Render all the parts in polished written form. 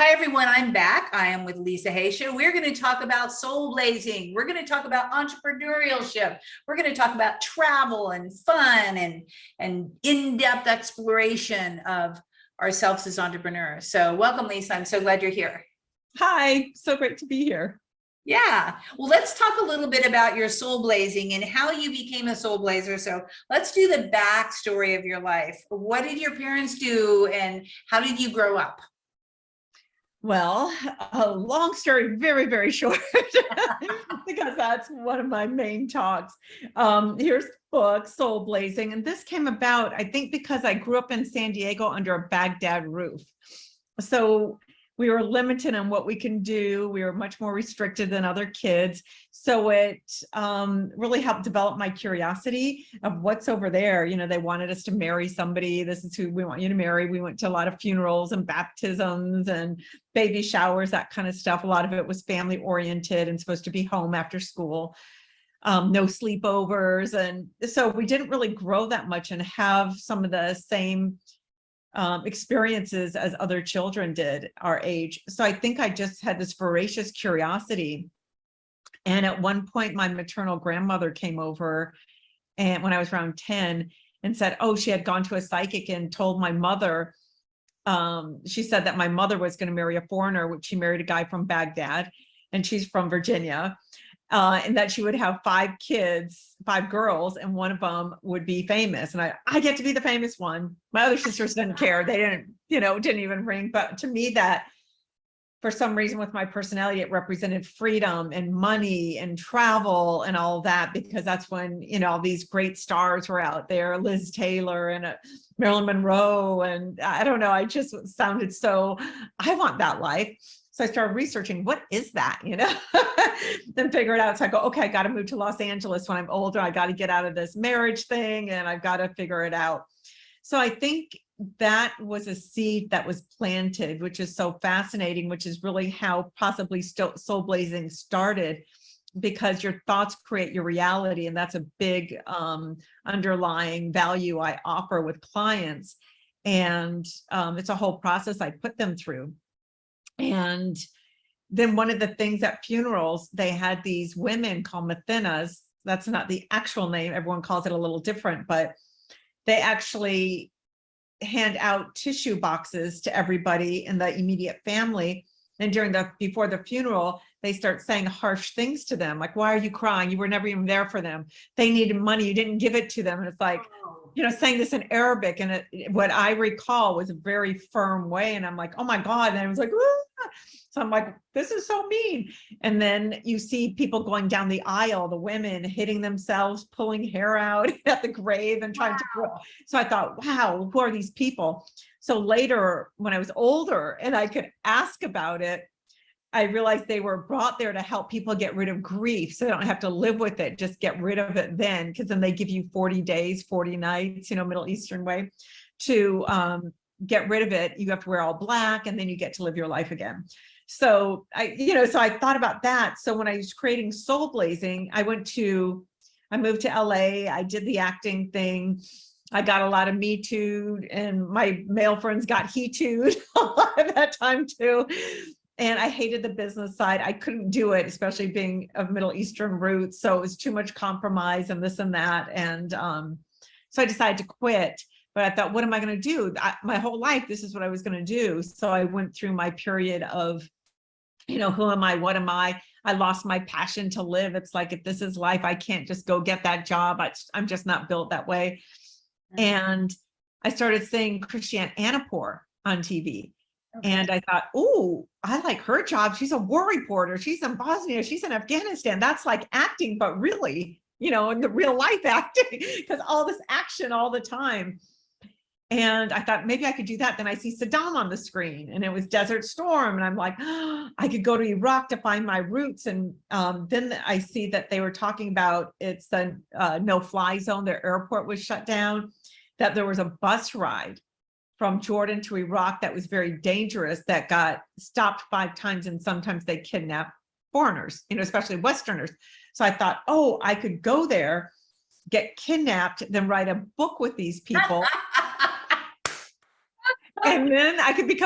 Hi, everyone. I'm back. I am with Lisa Haisha. We're going to talk about soul blazing. We're going to talk about entrepreneurship. We're going to talk about travel and fun and in-depth exploration of ourselves as entrepreneurs. So welcome, Lisa. I'm so glad you're here. Hi, so great to be here. Yeah. Well, let's talk a little bit about your soul blazing and how you became a soul blazer. So let's do the backstory of your life. What did your parents do and how did you grow up? Well, a long story, very, very short, because that's one of my main talks. Here's the book, Soul Blazing. And this came about, I think, because I grew up in San Diego under a Baghdad roof. So we were limited on what we can do. We were much more restricted than other kids. So it really helped develop my curiosity of what's over there. You know, they wanted us to marry somebody. This is who we want you to marry. We went to a lot of funerals and baptisms and baby showers, that kind of stuff. A lot of it was family oriented and supposed to be home after school. No sleepovers. And so we didn't really grow that much and have some of the same experiences as other children did our age. So I think I just had this voracious curiosity. And at one point, my maternal grandmother came over, and when I was around 10, and said, oh, she had gone to a psychic and told my mother, she said that my mother was going to marry a foreigner, which she married a guy from Baghdad, and she's from Virginia. And that she would have 5 kids, 5 girls, and one of them would be famous. And I get to be the famous one. My other sisters didn't care. They didn't, didn't even ring. But to me, that for some reason with my personality, it represented freedom and money and travel and all of that, because that's when, all these great stars were out there, Liz Taylor and Marilyn Monroe. And I don't know, I just sounded so, I want that life. So I started researching, what is that, then figure it out. So I go, okay, I got to move to Los Angeles when I'm older. I got to get out of this marriage thing and I've got to figure it out. So I think that was a seed that was planted, which is so fascinating, which is really how possibly soul blazing started, because your thoughts create your reality. And that's a big underlying value I offer with clients. And it's a whole process I put them through. And then one of the things at funerals, they had these women called Mathenas. That's not the actual name. Everyone calls it a little different, but they actually hand out tissue boxes to everybody in the immediate family. And before the funeral, they start saying harsh things to them. Like, why are you crying? You were never even there for them. They needed money. You didn't give it to them. And it's like, saying this in Arabic. And what I recall was a very firm way. And I'm like, oh my God. And I was like, ah. So I'm like, this is so mean. And then you see people going down the aisle, the women hitting themselves, pulling hair out at the grave and trying to. So I thought, wow, who are these people? So later, when I was older and I could ask about it, I realized they were brought there to help people get rid of grief. So they don't have to live with it, just get rid of it then, because then they give you 40 days, 40 nights, Middle Eastern way to get rid of it. You have to wear all black and then you get to live your life again. So so I thought about that. So when I was creating Soul Blazing, I moved to LA, I did the acting thing. I got a lot of Me Too, and my male friends got He Too'd a lot of that time too. And I hated the business side. I couldn't do it, especially being of Middle Eastern roots. So it was too much compromise and this and that. And so I decided to quit. But I thought, what am I going to do? My whole life, this is what I was going to do. So I went through my period of, who am I? What am I? I lost my passion to live. It's like, if this is life, I can't just go get that job. I'm just not built that way. Mm-hmm. And I started seeing Christiane Amanpour on TV. Okay. And I thought, oh, I like her job. She's a war reporter. She's in Bosnia. She's in Afghanistan. That's like acting, but really, in the real life acting, because all this action all the time. And I thought maybe I could do that. Then I see Saddam on the screen and it was Desert Storm. And I'm like, oh, I could go to Iraq to find my roots. And then I see that they were talking about it's a no-fly zone. Their airport was shut down, that there was a bus ride from Jordan to Iraq that was very dangerous, that got stopped 5 times. And sometimes they kidnap foreigners, especially Westerners. So I thought, oh, I could go there, get kidnapped, then write a book with these people. And then I could be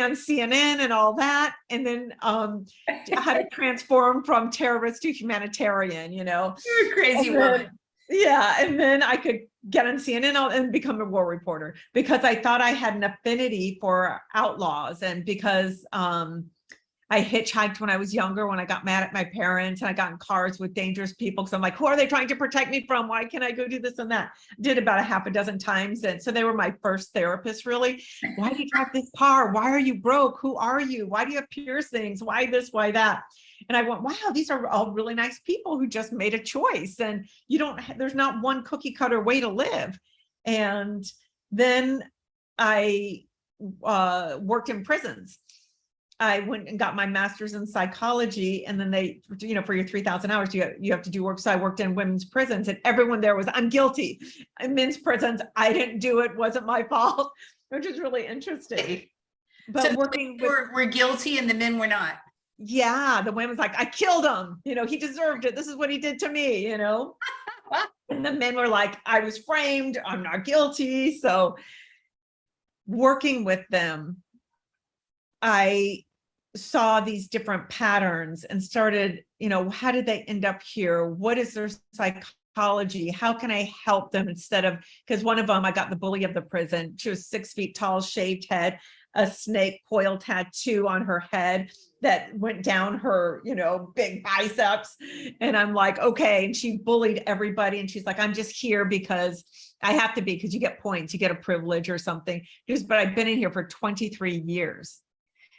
on CNN and all that. And then how to transform from terrorist to humanitarian, You're a crazy And then- woman. Yeah. And then I could get on CNN and become a war reporter because I thought I had an affinity for outlaws. And because I hitchhiked when I was younger, when I got mad at my parents and I got in cars with dangerous people. Cause I'm like, who are they trying to protect me from? Why can't I go do this and that? Did about a half a dozen times. And so they were my first therapist, really. Why do you drive this car? Why are you broke? Who are you? Why do you have piercings? Why this, why that? And I went, wow, these are all really nice people who just made a choice. And there's not one cookie cutter way to live. And then I worked in prisons. I went and got my master's in psychology, and then they, for your 3,000 hours, you have to do work. So I worked in women's prisons, and everyone there was, I'm guilty. In men's prisons, I didn't do it, wasn't my fault, which is really interesting. But So working we're guilty and the men were not. Yeah, the women's like, I killed him. He deserved it. This is what he did to me. And the men were like, I was framed. I'm not guilty. So working with them, I saw these different patterns and started, how did they end up here? What is their psychology? How can I help them because one of them, I got the bully of the prison. She was 6 feet tall, shaved head, a snake coil tattoo on her head that went down her, big biceps. And I'm like, okay. And she bullied everybody. And she's like, I'm just here because I have to be, because you get points, you get a privilege or something. But I've been in here for 23 years.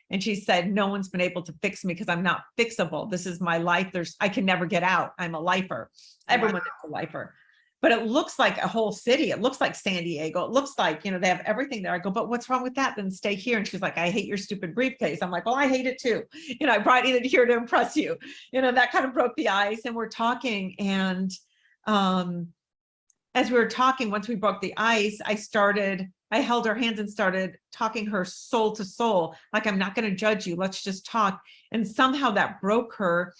And she said, no one's been able to fix me because I'm not fixable. This is my life. I can never get out. I'm a lifer. Everyone is a lifer. But it looks like a whole city. It looks like San Diego. It looks like, they have everything there. I go, but what's wrong with that? Then stay here. And she's like, I hate your stupid briefcase. I'm like, well, I hate it too. I brought it here to impress you. That kind of broke the ice. And we're talking. And as we were talking, once we broke the ice, I held her hands and started talking her soul to soul. Like, I'm not going to judge you. Let's just talk. And somehow that broke her.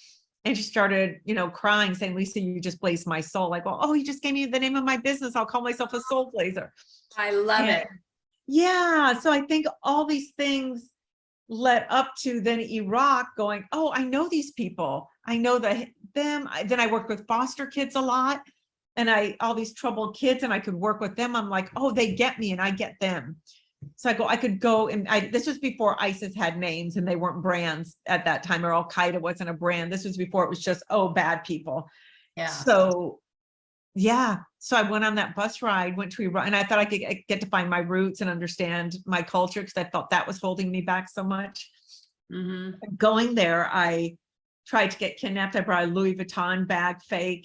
And she started, crying, saying, Lisa, you just blazed my soul. Like, well, oh, you just gave me the name of my business. I'll call myself a soul blazer. I love it. Yeah. So I think all these things led up to then Iraq going, oh, I know these people. I know them. Then I worked with foster kids a lot. And all these troubled kids, and I could work with them. I'm like, oh, they get me and I get them. So I could go and this was before ISIS had names and they weren't brands at that time, or Al Qaeda wasn't a brand. This was before it was just, bad people. Yeah. So yeah. So I went on that bus ride, went to Iraq, and I thought I could get to find my roots and understand my culture, because I thought that was holding me back so much. Mm-hmm. Going there, I tried to get kidnapped. I brought a Louis Vuitton bag, fake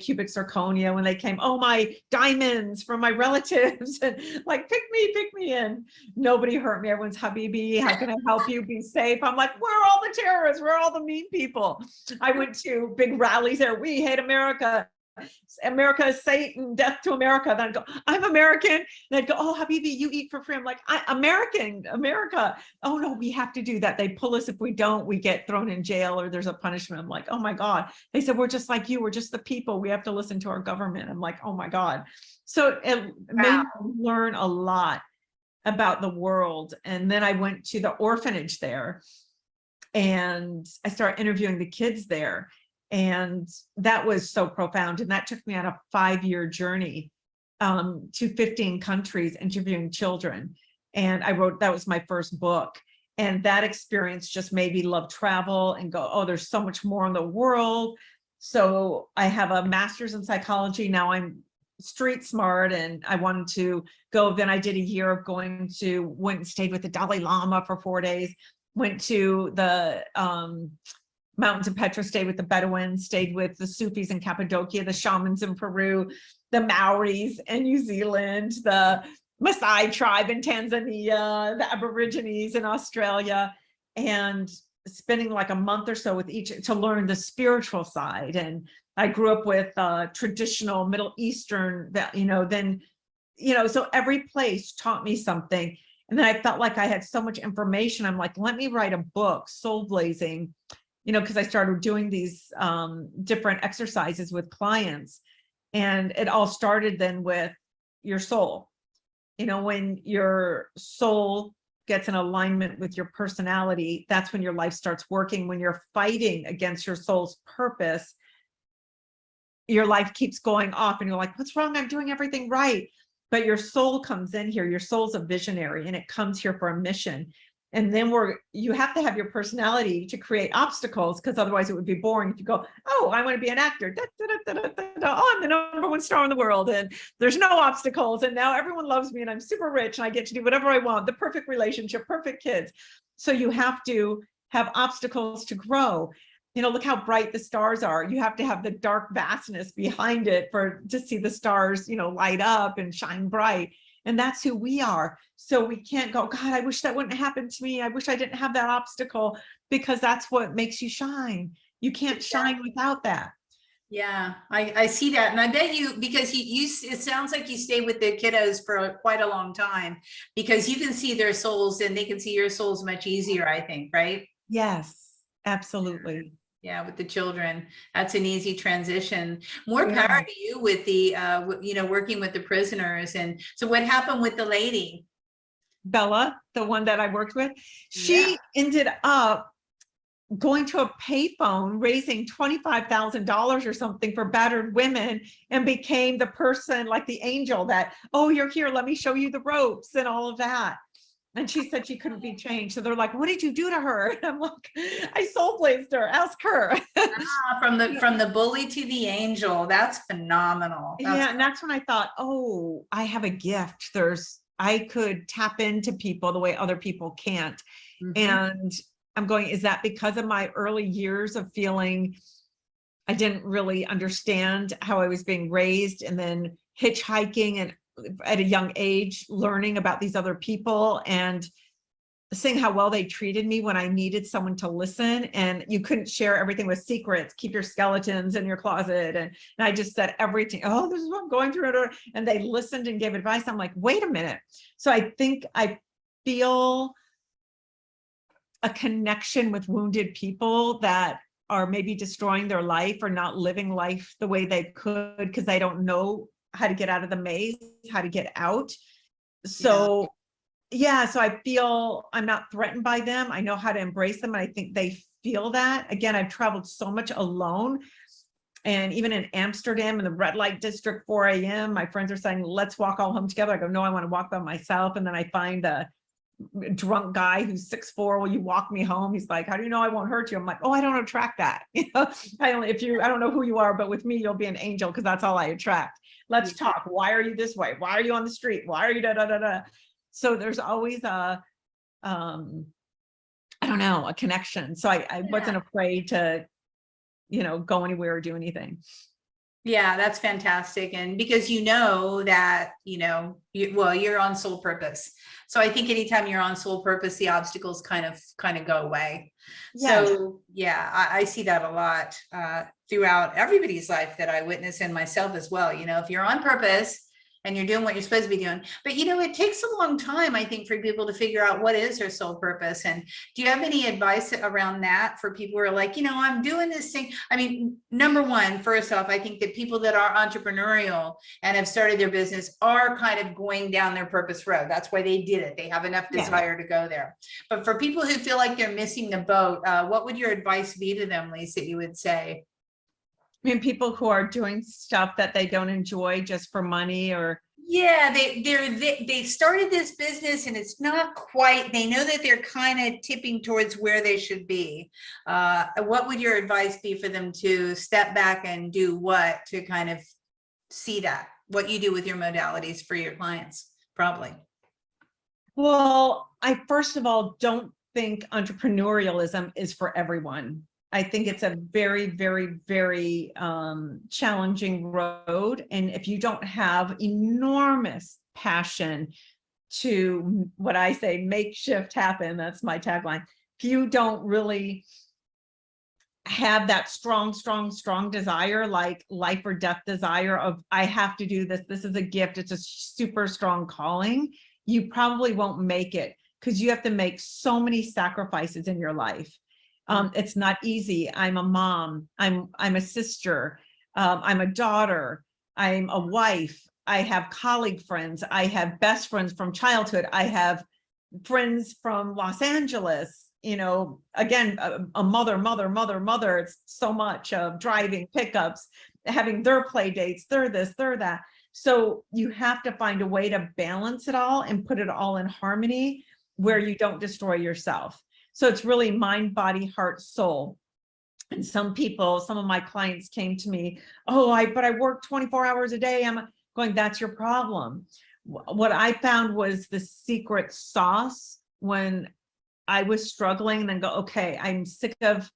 cubic zirconia when they came. Oh, my diamonds from my relatives, and like, pick me. And nobody hurt me. Everyone's Habibi. How can I help you? Be safe. I'm like, where are all the terrorists? Where are all the mean people? I went to big rallies there. We hate America. America is Satan, death to America. Then I'd go, I'm American. And they'd go, oh, Habibi, you eat for free. I'm like, America. Oh no, we have to do that. They pull us. If we don't, we get thrown in jail or there's a punishment. I'm like, oh my God. They said, we're just like you. We're just the people. We have to listen to our government. I'm like, oh my God. So it made me learn a lot about the world. And then I went to the orphanage there and I started interviewing the kids there. And that was so profound. And that took me on a 5-year journey to 15 countries, interviewing children. And that was my first book. And that experience just made me love travel and go, oh, there's so much more in the world. So I have a master's in psychology. Now I'm street smart and I wanted to go. Then I did a year of went and stayed with the Dalai Lama for 4 days, went to the mountains of Petra, stayed with the Bedouins, stayed with the Sufis in Cappadocia, the shamans in Peru, the Maoris in New Zealand, the Maasai tribe in Tanzania, the Aborigines in Australia, and spending like a month or so with each to learn the spiritual side. And I grew up with traditional Middle Eastern, so every place taught me something. And then I felt like I had so much information. I'm like, let me write a book, Soul Blazing, because I started doing these different exercises with clients. And it all started then with your soul. when your soul gets in alignment with your personality, that's when your life starts working. When you're fighting against your soul's purpose, your life keeps going off and you're like, what's wrong? I'm doing everything right. But your soul comes in here. Your soul's a visionary and it comes here for a mission. And then you have to have your personality to create obstacles, because otherwise it would be boring if you go, oh, I want to be an actor. Da, da, da, da, da, da. Oh, I'm the #1 star in the world and there's no obstacles. And now everyone loves me and I'm super rich and I get to do whatever I want. The perfect relationship, perfect kids. So you have to have obstacles to grow. Look how bright the stars are. You have to have the dark vastness behind it to see the stars, light up and shine bright. And that's who we are. So we can't go, God, I wish that wouldn't happen to me. I wish I didn't have that obstacle, because that's what makes you shine. You can't shine without that. Yeah, I see that. And I bet you, because it sounds like you stay with the kiddos for quite a long time, because you can see their souls and they can see your souls much easier, I think, right? Yes, absolutely. Yeah, with the children, that's an easy transition. More power to you with the, working with the prisoners. And so what happened with the lady? Bella, the one that I worked with, she ended up going to a payphone, raising $25,000 or something for battered women, and became the person, like the angel that, oh, you're here, let me show you the ropes and all of that. And she said she couldn't be changed. So they're like, what did you do to her? And I'm like, I soul blazed her, ask her. From the bully to the angel. That's phenomenal. And that's when I thought, oh, I have a gift. I could tap into people the way other people can't. Mm-hmm. And I'm going, is that because of my early years of feeling I didn't really understand how I was being raised, and then hitchhiking and at a young age, learning about these other people and seeing how well they treated me when I needed someone to listen. And you couldn't share everything with secrets, keep your skeletons in your closet. And I just said everything, oh, this is what I'm going through. And they listened and gave advice. I'm like, wait a minute. So I think I feel a connection with wounded people that are maybe destroying their life or not living life the way they could, because they don't know how to get out of the maze, how to get out. So so I feel I'm not threatened by them. I know how to embrace them. And I think they feel that. Again, I've traveled so much alone. And even in Amsterdam in the red light district, 4 a.m., my friends are saying, let's walk all home together. I go, no, I want to walk by myself. And then I find a drunk guy who's 6'4", will you walk me home? He's like, how do you know I won't hurt you? I'm like, oh, I don't attract that. I don't know who you are, but with me, you'll be an angel, because that's all I attract. Let's talk. Why are you this way? Why are you on the street? Why are you da da da da? So there's always a connection. So I wasn't afraid to, go anywhere or do anything. Yeah, that's fantastic. And because that, you're on soul purpose. So I think anytime you're on soul purpose, the obstacles kind of go away. Yes. So I see that a lot throughout everybody's life that I witness, in myself as well. If you're on purpose and you're doing what you're supposed to be doing. But, it takes a long time, I think, for people to figure out what is their soul purpose. And do you have any advice around that for people who are like, I'm doing this thing? I mean, number one, first off, I think that people that are entrepreneurial and have started their business are kind of going down their purpose road. That's why they did it. They have enough desire to go there. But for people who feel like they're missing the boat, what would your advice be to them, Lisa, you would say? I mean, people who are doing stuff that they don't enjoy just for money, or they started this business and it's not quite, they know that they're kind of tipping towards where they should be. What would your advice be for them to step back and do what to kind of see that, what you do with your modalities for your clients? Probably. Well, I first of all don't think entrepreneurialism is for everyone. I think it's a very, very, very challenging road. And if you don't have enormous passion to, what I say, make shift happen, that's my tagline. If you don't really have that strong desire, like life or death desire of, I have to do this, this is a gift, it's a super strong calling, you probably won't make it, because you have to make so many sacrifices in your life. It's not easy. I'm a mom. I'm a sister. I'm a daughter. I'm a wife. I have colleague friends. I have best friends from childhood. I have friends from Los Angeles, you know, again, a mother. It's so much of driving pickups, having their play dates, they're this, they're that. So you have to find a way to balance it all and put it all in harmony where you don't destroy yourself. So it's really mind, body, heart, soul. And some people, some of my clients came to me, but I work 24 hours a day. I'm going, that's your problem. What I found was the secret sauce when I was struggling, and then go, okay, I'm sick of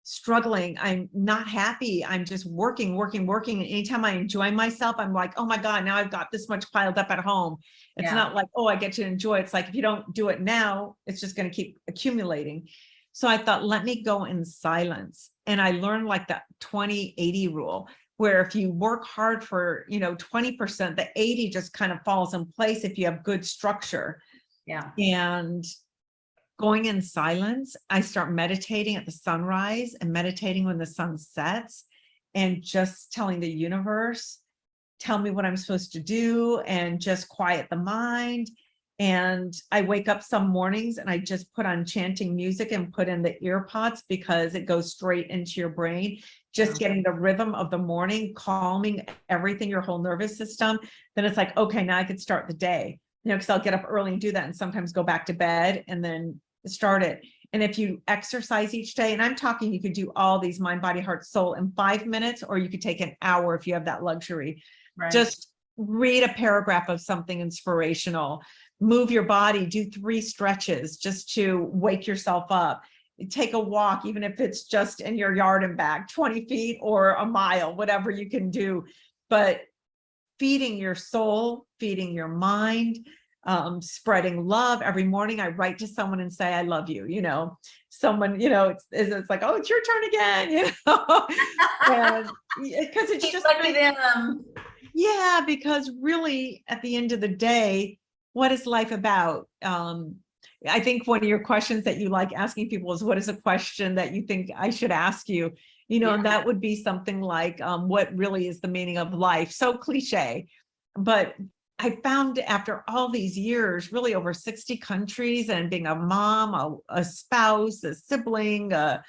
struggling. I'm not happy. I'm just working. And anytime I enjoy myself, I'm like, oh my God, now I've got this much piled up at home. It's not like, I get to enjoy it. It's like, if you don't do it now, it's just going to keep accumulating. So I thought, let me go in silence. And I learned like that 20-80 rule, where if you work hard for, 20%, the 80 just kind of falls in place if you have good structure. Yeah. And going in silence, I start meditating at the sunrise and meditating when the sun sets, and just telling the universe, tell me what I'm supposed to do, and just quiet the mind. And I wake up some mornings and I just put on chanting music and put in the ear pods, because it goes straight into your brain, just getting the rhythm of the morning, calming everything, your whole nervous system. Then it's like, okay, now I could start the day, because I'll get up early and do that, and sometimes go back to bed and then start it. And if you exercise each day, and I'm talking, you could do all these mind, body, heart, soul in 5 minutes, or you could take an hour if you have that luxury. Right. Just read a paragraph of something inspirational, move your body, do 3 stretches just to wake yourself up, take a walk, even if it's just in your yard and back, 20 feet or a mile, whatever you can do. But feeding your soul, feeding your mind, spreading love. Every morning I write to someone and say, I love you, someone, it's like, oh, it's your turn again, and because it's just lucky them. Yeah, because really at the end of the day, what is life about? I think one of your questions that you like asking people is, what is a question that you think I should ask you? And that would be something like, what really is the meaning of life? So cliche, but I found after all these years, really over 60 countries, and being a mom, a spouse, a sibling, a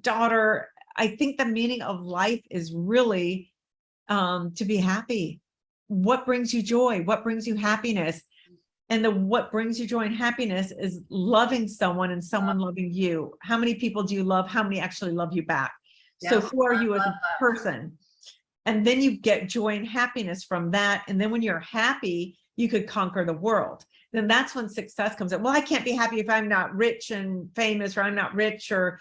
daughter, I think the meaning of life is really to be happy. What brings you joy? What brings you happiness? And what brings you joy and happiness is loving someone and someone loving you. How many people do you love? How many actually love you back? So who are you as a person? And then you get joy and happiness from that. And then when you're happy, you could conquer the world. Then that's when success comes in. Well, I can't be happy if I'm not rich and famous, or I'm not rich or,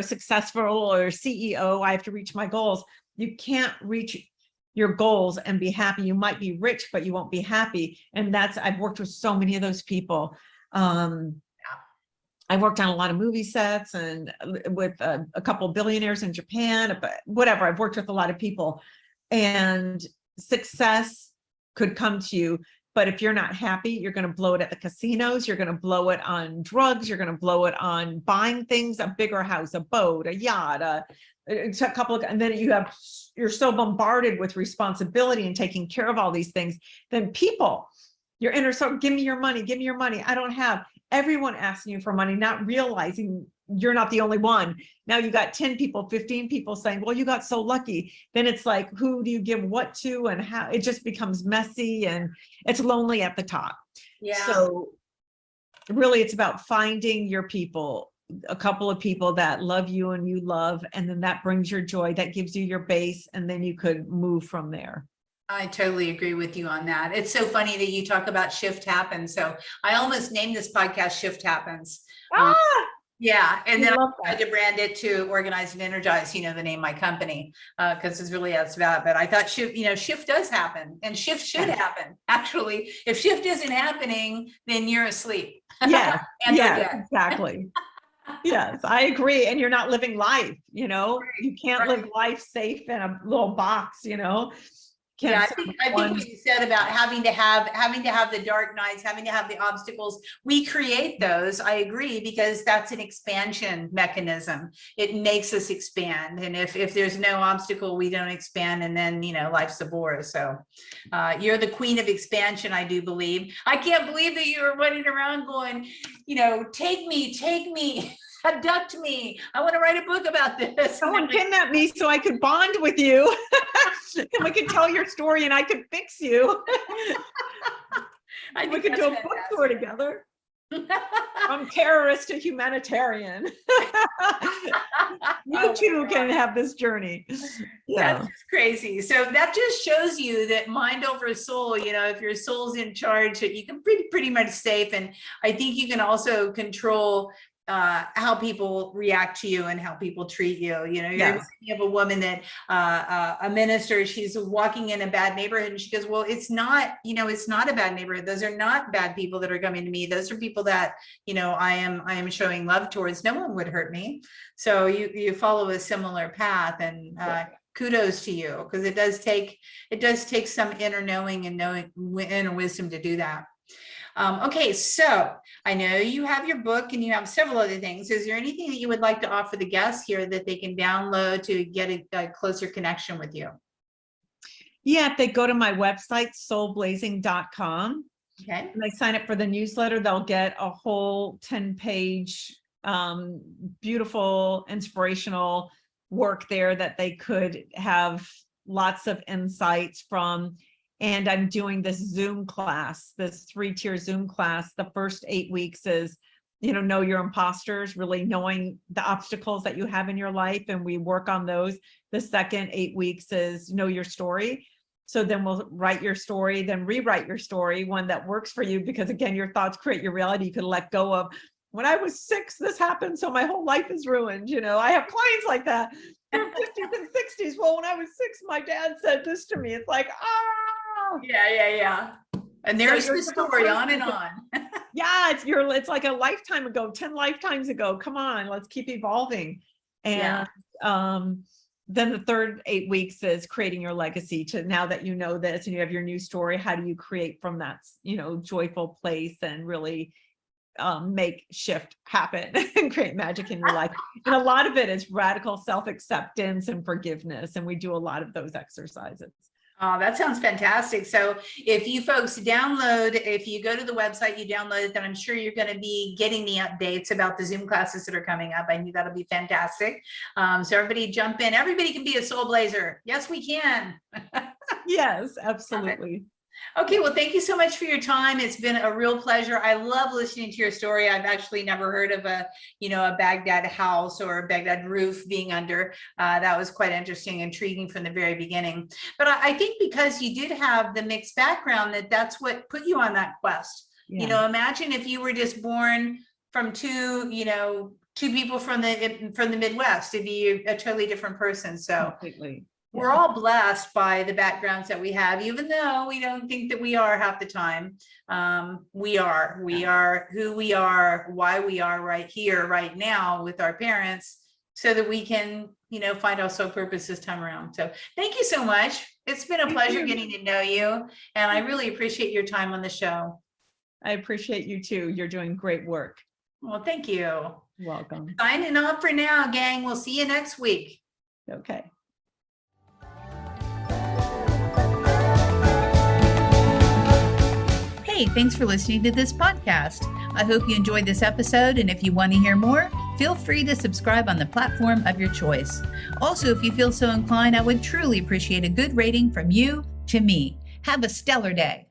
successful or CEO. I have to reach my goals. You can't reach your goals and be happy. You might be rich, but you won't be happy. And I've worked with so many of those people. I worked on a lot of movie sets and with a couple of billionaires in Japan, but whatever, I've worked with a lot of people, and success could come to you. But if you're not happy, you're going to blow it at the casinos. You're going to blow it on drugs. You're going to blow it on buying things, a bigger house, a boat, a yacht, it's a couple of, and then you're so bombarded with responsibility and taking care of all these things. Then people, your inner soul, give me your money. I don't have. Everyone asking you for money, not realizing you're not the only one. Now you got 10 people, 15 people saying, well, you got so lucky. Then it's like, who do you give what to, and how? It just becomes messy and it's lonely at the top. Yeah. So really it's about finding your people, a couple of people that love you and you love, and then that brings your joy, that gives you your base, and then you could move from there. I totally agree with you on that. It's so funny that you talk about Shift Happens. So I almost named this podcast Shift Happens. Yeah. And then I tried to brand it to Organize and Energize, the name of my company, because it's really that's about. But I thought shift does happen, and shift should happen. Actually, if shift isn't happening, then you're asleep. Yeah. Yeah, exactly. Yes, I agree. And you're not living life, you can't live life safe in a little box, Yeah, Can't I say think one. what you said about having to have the dark nights, having to have the obstacles, we create those. I agree, because that's an expansion mechanism. It makes us expand. And if there's no obstacle, we don't expand, and then life's a bore. So you're the queen of expansion, I do believe. I can't believe that you were running around going, take me. Abduct me. I want to write a book about this. Someone kidnapped me so I could bond with you. And we could tell your story and I could fix you. We could do a book tour together. From terrorist to humanitarian. You too can have this journey. Yeah. That's just crazy. So that just shows you that mind over soul, if your soul's in charge, you can pretty much safe. And I think you can also control how people react to you and how people treat you. You have a woman that a minister, she's walking in a bad neighborhood, and she goes, well, it's not a bad neighborhood. Those are not bad people that are coming to me. Those are people that I am showing love towards. No one would hurt me. So you follow a similar path, and kudos to you, because it does take some inner knowing and inner wisdom to do that. Okay, so I know you have your book and you have several other things. Is there anything that you would like to offer the guests here that they can download to get a closer connection with you? Yeah, if they go to my website, soulblazing.com, okay, and they sign up for the newsletter, they'll get a whole 10-page, beautiful, inspirational work there that they could have lots of insights from. And I'm doing this Zoom class, this 3-tier Zoom class. The first 8 weeks is, know your imposters, really knowing the obstacles that you have in your life. And we work on those. The second 8 weeks is know your story. So then we'll write your story, then rewrite your story, one that works for you, because again, your thoughts create your reality. You can let go of, when I was 6, this happened, so my whole life is ruined. I have clients like that. They're 50s and 60s. Well, when I was 6, my dad said this to me. It's like, yeah. And there's the story on and on. Yeah, it's like a lifetime ago, 10 lifetimes ago. Come on, let's keep evolving. And then the third 8 weeks is creating your legacy. To now that you know this and you have your new story, how do you create from that joyful place and really make shift happen and create magic in your life? And a lot of it is radical self-acceptance and forgiveness, and we do a lot of those exercises. Oh, that sounds fantastic. So if you folks if you go to the website, you download it, then I'm sure you're going to be getting the updates about the Zoom classes that are coming up. I knew that'll be fantastic. So everybody jump in. Everybody can be a soul blazer. Yes, we can. Yes, absolutely. Okay, well, thank you so much for your time. It's been a real pleasure. I love listening to your story. I've actually never heard of a Baghdad house or a Baghdad roof being under. That was quite interesting, intriguing from the very beginning. But I think because you did have the mixed background, that's what put you on that quest. Yeah. Imagine if you were just born from two people from the Midwest, it'd be a totally different person. So completely. We're all blessed by the backgrounds that we have, even though we don't think that we are half the time. We are who we are, why we are right here, right now with our parents, so that we can, find our soul purpose this time around. So thank you so much. It's been a pleasure getting to know you. And I really appreciate your time on the show. I appreciate you too. You're doing great work. Well, thank you. You're welcome. Signing off for now, gang. We'll see you next week. Okay. Hey, thanks for listening to this podcast. I hope you enjoyed this episode, and if you want to hear more, feel free to subscribe on the platform of your choice. Also, if you feel so inclined, I would truly appreciate a good rating from you to me. Have a stellar day.